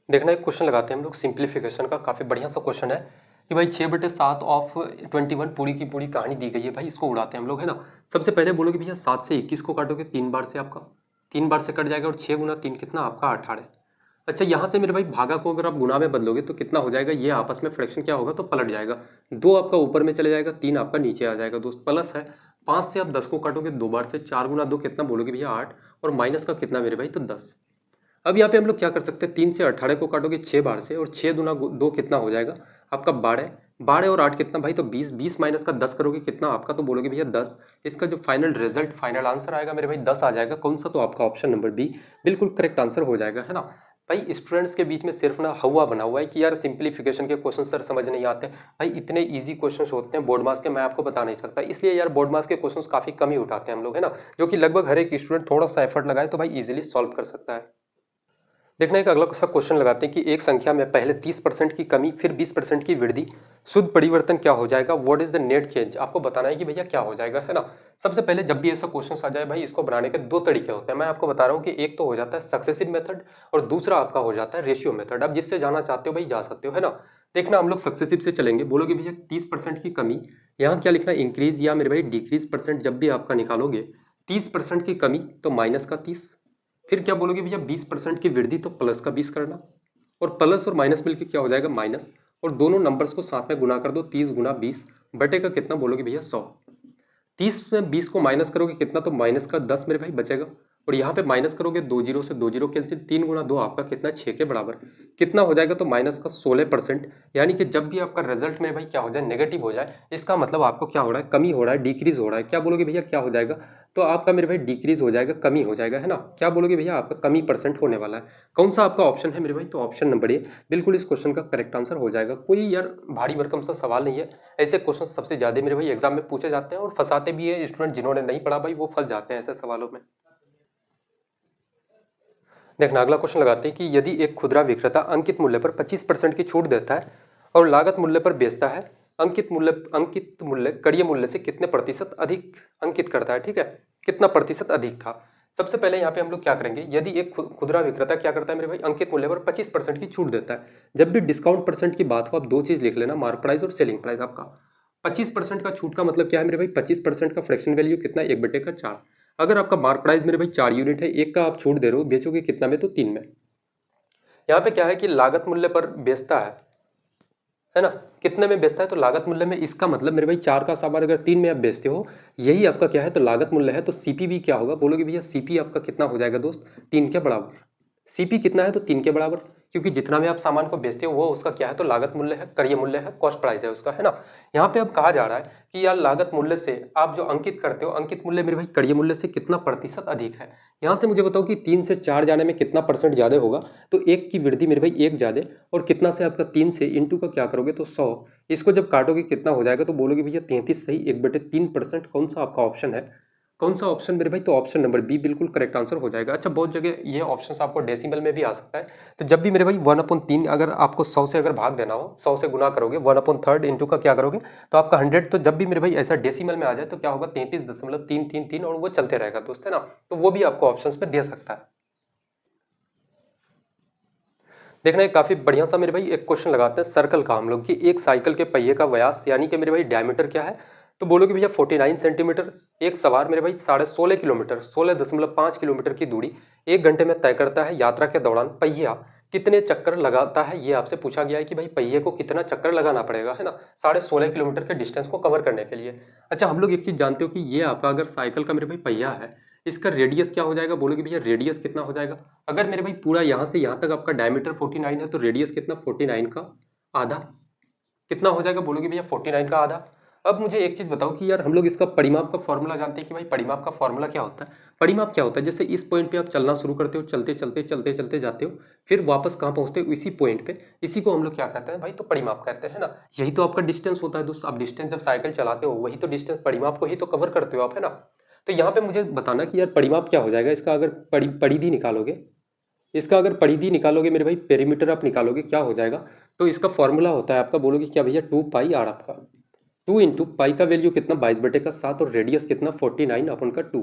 देखना एक क्वेश्चन लगाते हैं हम लोग सिंप्लीफिकेशन का, काफ़ी बढ़िया सा क्वेश्चन है कि भाई 6/7 ऑफ 21 पूरी की पूरी कहानी दी गई है भाई, इसको उड़ाते हैं हम लोग, है ना। सबसे पहले बोलोगे भैया 7 से 21 को काटोगे 3 बार से, आपका 3 बार से कट जाएगा, और 6 गुना 3 कितना आपका 18। अच्छा यहाँ से मेरे भाई भागा को अगर आप गुना में बदलोगे तो कितना हो जाएगा, ये आपस में फ्रैक्शन क्या होगा तो पलट जाएगा, 2 आपका ऊपर में चले जाएगा, 3 आपका नीचे आ जाएगा दोस्त, प्लस है 5 से आप 10 को काटोगे 2 बार से, 4 गुना 2 कितना बोलोगे भैया 8, और माइनस का कितना मेरे भाई तो 10। अब यहाँ पे हम लोग क्या कर सकते हैं, 3 से 18 को काटोगे 6 बार से, और 6 दुना 2 कितना हो जाएगा आपका 12, 12 और 8 कितना भाई तो 20, 20 माइनस का 10 करोगे कितना आपका तो बोलोगे भैया 10। इसका जो फाइनल रिजल्ट फाइनल आंसर आएगा मेरे भाई 10 आ जाएगा, कौन सा तो आपका ऑप्शन नंबर बी बिल्कुल करेक्ट आंसर हो जाएगा, है ना। भाई स्टूडेंट्स के बीच में सिर्फ ना हवा बना हुआ है कि यार सिंप्लीफिकेशन के क्वेश्चन सर समझ नहीं आते, भाई इतने इजी क्वेश्चंस होते हैं बोर्ड मार्क्स के, मैं आपको बता नहीं सकता, इसलिए यार बोर्ड मार्क्स के क्वेश्चंस काफी कम ही उठाते हैं हम लोग, है ना, जो कि लगभग हर एक स्टूडेंट थोड़ा सा एफर्ट लगाए तो भाई इजीली सॉल्व कर सकता है। देखना एक अगला सा क्वेश्चन लगाते हैं कि एक संख्या में पहले 30% की कमी फिर 20% की वृद्धि, शुद्ध परिवर्तन क्या हो जाएगा, what is the net change, आपको बताना है कि भैया क्या हो जाएगा, है ना। सबसे पहले जब भी ऐसा क्वेश्चन आ जाए भाई, इसको बनाने के 2 तरीके होते हैं, मैं आपको बता रहा हूँ कि एक तो हो जाता है सक्सेसिव मेथड, और दूसरा आपका हो जाता है रेशियो मेथड। अब जिससे जाना चाहते हो भाई जा सकते हो, है ना। देखना हम लोग सक्सेसिव से चलेंगे, बोलोगे भैया 30% की कमी, यहाँ क्या लिखना इंक्रीज या मेरे भाई डिक्रीज परसेंट, जब भी आपका निकालोगे 30% की कमी तो माइनस का 30, फिर क्या बोलोगे भैया 20% की वृद्धि, तो प्लस का 20 करना, और प्लस और माइनस मिलकर क्या हो जाएगा माइनस, और दोनों नंबर्स को साथ में गुना कर दो, 30 गुना 20 बटे का कितना बोलोगे भैया 100। 30 में 20 को माइनस करोगे कितना, तो माइनस का 10 मेरे भाई बचेगा, और यहाँ पे माइनस करोगे 2 जीरो से 2 जीरो कैंसिल, 3 गुना 2 आपका कितना 6 के बराबर, कितना हो जाएगा, तो माइनस का 16%। यानी कि जब भी आपका रिजल्ट में भाई क्या हो जाए नेगेटिव हो जाए, इसका मतलब आपको क्या हो रहा है, कमी हो रहा है, डिक्रीज हो रहा है। क्या बोलोगे भैया क्या हो जाएगा, तो आपका मेरे भाई डिक्रीज हो जाएगा, कमी हो जाएगा, है ना। क्या बोलोगे भैया आपका कमी परसेंट होने वाला है। कौन सा आपका ऑप्शन है मेरे भाई, तो ऑप्शन नंबर ए बिल्कुल इस क्वेश्चन का करेक्ट आंसर हो जाएगा। कोई यार भारी भरकम सा सवाल नहीं है, ऐसे क्वेश्चन सबसे ज्यादा मेरे भाई एग्जाम में पूछे जाते हैं, और फंसाते भी है स्टूडेंट जिन्होंने नहीं पढ़ा भाई, वो फंस जाते हैं ऐसे सवालों में। देखना अगला क्वेश्चन लगाते हैं कि यदि एक खुदरा विक्रेता अंकित मूल्य पर 25% की छूट देता है और लागत मूल्य पर बेचता है, अंकित मूल्य कड़िय मूल्य से कितने प्रतिशत अधिक अंकित करता है, ठीक है, कितना प्रतिशत अधिक था। सबसे पहले यहाँ पे हम लोग क्या करेंगे, यदि एक खुदरा विक्रेता क्या करता है मेरे भाई, अंकित मूल्य पर 25% की छूट देता है। जब भी डिस्काउंट परसेंट की बात हो, आप दो चीज लिख लेना, मार्क प्राइस और सेलिंग प्राइस। आपका 25% का छूट का मतलब क्या है मेरे भाई, 25% का फ्रैक्शन वैल्यू कितना, 1/4। अगर आपका मार्क प्राइस मेरे भाई 4 यूनिट है, एक का आप छूट दे रहे हो, बेचोगे कितना में, तो 3 में। यहाँ पे क्या है कि लागत मूल्य पर बेचता है ना, कितने में बेचता है, तो लागत मूल्य में, इसका मतलब मेरे भाई 4 का सामान अगर 3 में आप बेचते हो, यही आपका क्या है, तो लागत मूल्य है। तो सीपी भी क्या होगा, बोलोगे भैया सीपी आपका कितना हो जाएगा दोस्त, 3 के बराबर। सीपी कितना है, तो 3 के बराबर, क्योंकि जितना भी आप सामान को बेचते हो वो उसका क्या है, तो लागत मूल्य है, क्रय मूल्य है, कॉस्ट प्राइस है उसका, है ना। यहाँ पे अब कहा जा रहा है कि यार लागत मूल्य से आप जो अंकित करते हो, अंकित मूल्य मेरे भाई क्रय मूल्य से कितना प्रतिशत अधिक है। यहाँ से मुझे बताओ कि 3 से 4 जाने में कितना परसेंट ज्यादा होगा, तो 1 की वृद्धि मेरे भाई 1 ज्यादा, और कितना से आपका 3 से इंटू का क्या करोगे, तो 100। इसको जब काटोगे कितना हो जाएगा, तो बोलोगे भैया 33 सही, 1/3%। कौन सा आपका ऑप्शन है, कौन सा ऑप्शन मेरे भाई, तो ऑप्शन नंबर बी बिल्कुल करेक्ट आंसर हो जाएगा। अच्छा बहुत जगह ये ऑप्शन आपको डेसिमल में भी आ सकता है, तो जब भी मेरे भाई 1/3 अगर आपको 100 से अगर भाग देना हो, 100 से गुना करोगे, 1/3 इंटू का क्या करोगे, तो आपका 100, तो जब भी मेरे भाई ऐसा डेसिमल में आ जाए तो क्या होगा, 33.333, और वो चलते रहेगा दोस्त, है ना। तो वो भी आपको ऑप्शन पे दे सकता है। देखना है काफी बढ़िया सा मेरे भाई एक क्वेश्चन लगाते हैं सर्कल का हम लोग, कि एक साइकिल के पहिए का व्यास यानी कि मेरे भाई डायमीटर क्या है, तो बोलोगे भैया 49 सेंटीमीटर। एक सवार मेरे भाई 16.5 किलोमीटर, 16.5 किलोमीटर की दूरी 1 घंटे में तय करता है। यात्रा के दौरान पहिया कितने चक्कर लगाता है, ये आपसे पूछा गया है कि भाई पहिए को कितना चक्कर लगाना पड़ेगा, है ना, 16.5 किलोमीटर के डिस्टेंस को कवर करने के लिए। अच्छा हम लोग एक चीज जानते हो कि ये आपका अगर साइकिल का मेरे भाई पहिया है, इसका रेडियस क्या हो जाएगा, बोलोगे भैया रेडियस कितना हो जाएगा। अगर मेरे भाई पूरा यहाँ से यहाँ तक आपका डायमीटर 49 है, तो रेडियस कितना, 49 का आधा, कितना हो जाएगा, बोलोगे भैया 49 का आधा। अब मुझे एक चीज बताओ कि यार हम लोग इसका परिमाप का फॉर्मूला जानते हैं कि भाई परिमाप का फॉर्मूला क्या होता है। परिमाप क्या होता है, जैसे इस पॉइंट पे आप चलना शुरू करते हो, चलते चलते चलते चलते जाते हो, फिर वापस कहाँ पहुंचते हो, इसी पॉइंट पे, इसी को हम लोग क्या कहते हैं भाई, तो परिमाप कहते हैं ना। यही तो आपका डिस्टेंस होता है दोस्त। आप डिस्टेंस जब साइकिल चलाते हो, वही तो डिस्टेंस, परिमाप को ही तो कवर करते हो आप, है ना। तो यहाँ पे मुझे बताना कि यार परिमाप क्या हो जाएगा इसका, अगर परिधि निकालोगे, इसका अगर परिधि निकालोगे मेरे भाई, पेरीमीटर आप निकालोगे, क्या हो जाएगा, तो इसका फॉर्मूला होता है आपका, बोलोगे क्या भैया 2 पाई आर। आपका 2 इंटू पाई का वैल्यू कितना, 22/7, और रेडियस कितना 49/2।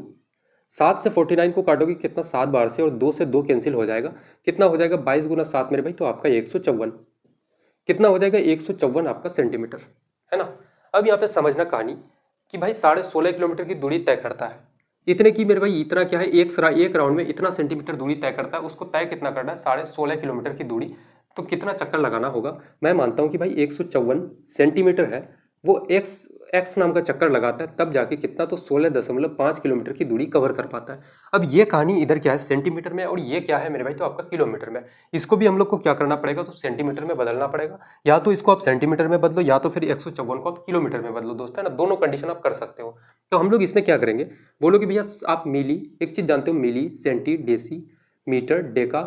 7 से 49 को काटोगे कितना, 7 बार से, और 2 से 2 कैंसिल हो जाएगा, कितना हो जाएगा 22 गुना 7 मेरे भाई, तो आपका 154, कितना हो जाएगा 154 आपका सेंटीमीटर, है ना। अब यहाँ पे समझना कहानी कि भाई 16.5 किलोमीटर की दूरी तय करता है, इतने की मेरे भाई, इतना क्या है, एक राउंड में इतना सेंटीमीटर दूरी तय करता है, उसको तय कितना करना है, 16.5 किलोमीटर की दूरी, तो कितना चक्कर लगाना होगा। मैं मानता हूं कि भाई 154 सेंटीमीटर है, वो एक्स एक्स नाम का चक्कर लगाता है, तब जाके कितना, तो 16.5 किलोमीटर की दूरी कवर कर पाता है। अब ये कहानी इधर क्या है सेंटीमीटर में, और ये क्या है मेरे भाई, तो आपका किलोमीटर में। इसको भी हम लोग को क्या करना पड़ेगा, तो सेंटीमीटर में बदलना पड़ेगा, या तो इसको आप सेंटीमीटर में बदलो, या तो फिर 154 को आप किलोमीटर में बदलो दोस्त, है ना। दोनों कंडीशन आप कर सकते हो। तो हम लोग इसमें क्या करेंगे, बोलोगे भैया आप मिली, एक चीज जानते हो, milli, centi, deci, metre, deca,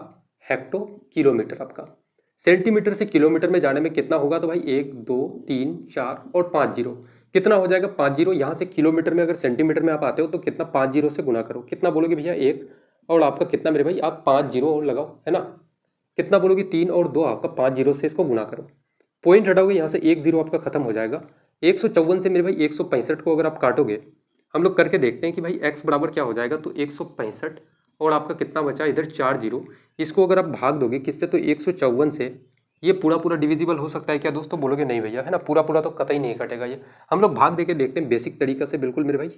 hecto, kilometre. आपका सेंटीमीटर से किलोमीटर में जाने में कितना होगा, तो भाई 1 2 3 4 और 5 जीरो, कितना हो जाएगा 5 जीरो। यहाँ से किलोमीटर में अगर सेंटीमीटर में आप आते हो, तो कितना 5 जीरो से गुना करो, कितना बोलोगे भैया 1, और आपका कितना मेरे भाई, आप 5 जीरो और लगाओ, है ना। कितना बोलोगे 3 और 2, आपका 5 जीरो से इसको गुना करो, पॉइंट हटाओगे, यहाँ से 1 जीरो आपका खत्म हो जाएगा। 154 से मेरे भाई 165 को अगर आप काटोगे, हम लोग करके देखते हैं कि भाई x बराबर क्या हो जाएगा, तो 165, और आपका कितना बचा इधर 4 जीरो। इसको अगर आप भाग दोगे किससे, तो 154 से, ये पूरा पूरा डिविजिबल हो सकता है क्या दोस्तों, बोलोगे नहीं भैया, है ना, पूरा पूरा तो कतई नहीं कटेगा ये। हम लोग भाग देके देखते हैं बेसिक तरीका से, बिल्कुल मेरे भाई,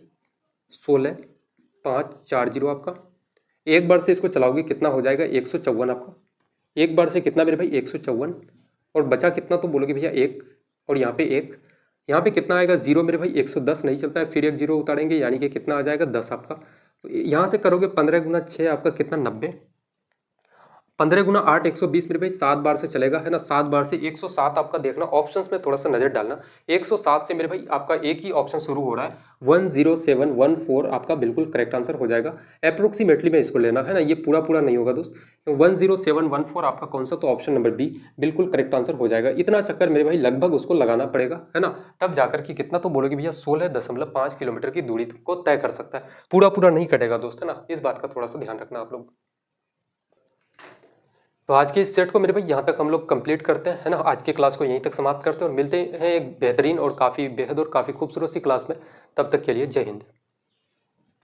16 5 4 जीरो आपका, एक बार से इसको चलाओगे कितना हो जाएगा 154 आपका, एक बार से कितना मेरे भाई 154, और बचा कितना तो बोलोगे भैया 1, और यहाँ पे 1, यहाँ पे कितना आएगा 0 मेरे भाई 110 नहीं चलता है, फिर एक 0 उतारेंगे यानी कि कितना आ जाएगा 10 आपका। तो यहाँ से करोगे 15 गुना 6 आपका कितना 90, 15 गुना 8 120 मेरे भाई 7 बार से चलेगा है ना, 7 बार से 107 आपका देखना ऑप्शंस में थोड़ा सा नजर डालना, 107 से मेरे भाई आपका एक ही ऑप्शन शुरू हो रहा है 10714 आपका बिल्कुल करेक्ट आंसर हो जाएगा। अप्रोक्सीमेटली में इसको लेना है ना, ये पूरा पूरा नहीं होगा दोस्त, 10714 आपका कौन सा, तो ऑप्शन नंबर बी बिल्कुल करेक्ट आंसर हो जाएगा। इतना चक्कर मेरे भाई लगभग उसको लगाना पड़ेगा है ना, तब जाकर के कितना तो बोलोगे भैया 16.5 किलोमीटर की दूरी को तय कर सकता है, पूरा पूरा नहीं कटेगा दोस्त है ना, इस बात का थोड़ा सा ध्यान रखना आप लोग। तो आज के इस सेट को मेरे भाई यहाँ तक हम लोग कंप्लीट करते हैं है ना, आज की क्लास को यहीं तक समाप्त करते हैं और मिलते हैं एक बेहतरीन और काफ़ी बेहद और काफ़ी खूबसूरत सी क्लास में, तब तक के लिए जय हिंद।